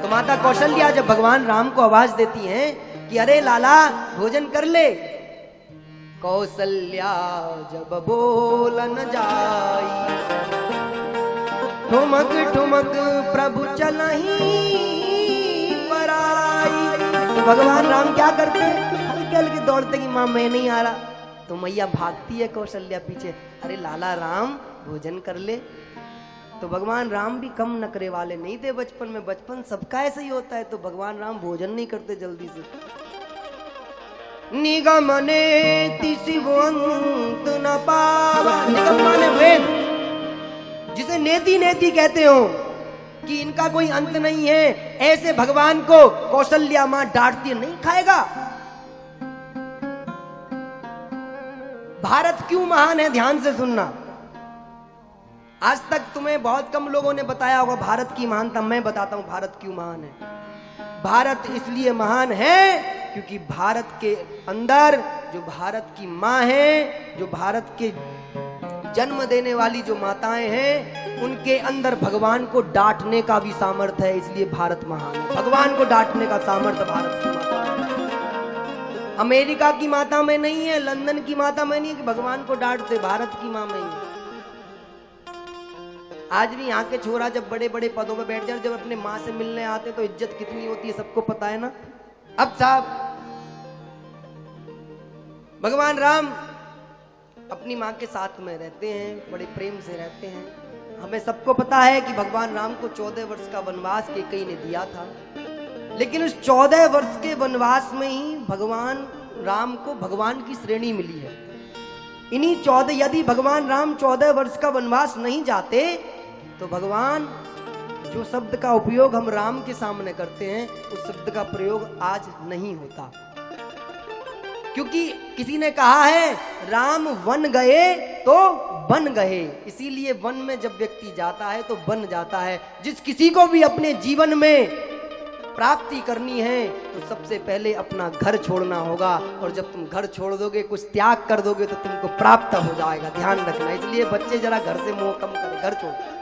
माता कौशल्या जब भगवान राम को आवाज देती हैं कि अरे लाला भोजन कर ले, कौशल्या जब बोलन जाई, ठुमक ठुमक प्रभु चलही पराई। तो भगवान राम क्या करते हैं, हल्के हल्के दौड़ते कि माँ मैं नहीं आ रहा। तो मैया भागती है कौशल्या पीछे, अरे लाला राम भोजन कर ले। तो भगवान राम भी कम नखरे वाले नहीं थे बचपन में, बचपन सबका ऐसा ही होता है। तो भगवान राम भोजन नहीं करते जल्दी से। निगमने शिवंत न पावा, निगम माने वेद, जिसे नेति नेति कहते हो कि इनका कोई अंत नहीं है, ऐसे भगवान को कौशल्या मां डांटती नहीं खाएगा। भारत क्यों महान है, ध्यान से सुनना। आज तक तुम्हें बहुत कम लोगों ने बताया होगा भारत की महानता। मैं बताता हूं भारत क्यों महान है। भारत इसलिए महान है क्योंकि भारत के अंदर जो भारत की माँ है, जो भारत के जन्म देने वाली जो माताएं हैं, उनके अंदर भगवान को डांटने का भी सामर्थ्य है, इसलिए भारत महान है। भगवान को डांटने का सामर्थ्य भारत की माता है। अमेरिका की माता में नहीं है, लंदन की माता में नहीं है कि भगवान को डांटते, भारत की माँ में ही है। आज भी यहाँ के छोरा जब बड़े बड़े पदों पे बैठ जाए, जब अपने माँ से मिलने आते तो इज्जत कितनी होती है सबको पता है ना। अब साहब भगवान राम अपनी माँ के साथ में रहते हैं, बड़े प्रेम से रहते हैं। हमें सबको पता है कि भगवान राम को 14 वर्ष का वनवास कैकेयी ने दिया था, लेकिन उस 14 वर्ष के वनवास में ही भगवान राम को भगवान की श्रेणी मिली है। इन्हीं 14, यदि भगवान राम 14 वर्ष का वनवास नहीं जाते तो भगवान जो शब्द का उपयोग हम राम के सामने करते हैं, उस शब्द का प्रयोग आज नहीं होता। क्योंकि किसी ने कहा है राम वन गए तो बन गए, इसीलिए वन में जब व्यक्ति जाता है तो बन जाता है। जिस किसी को भी अपने जीवन में प्राप्ति करनी है तो सबसे पहले अपना घर छोड़ना होगा, और जब तुम घर छोड़ दोगे, कुछ त्याग कर दोगे तो तुमको प्राप्त हो जाएगा। ध्यान रखना। इसलिए बच्चे जरा घर से मोह कम करें, घर छोड़।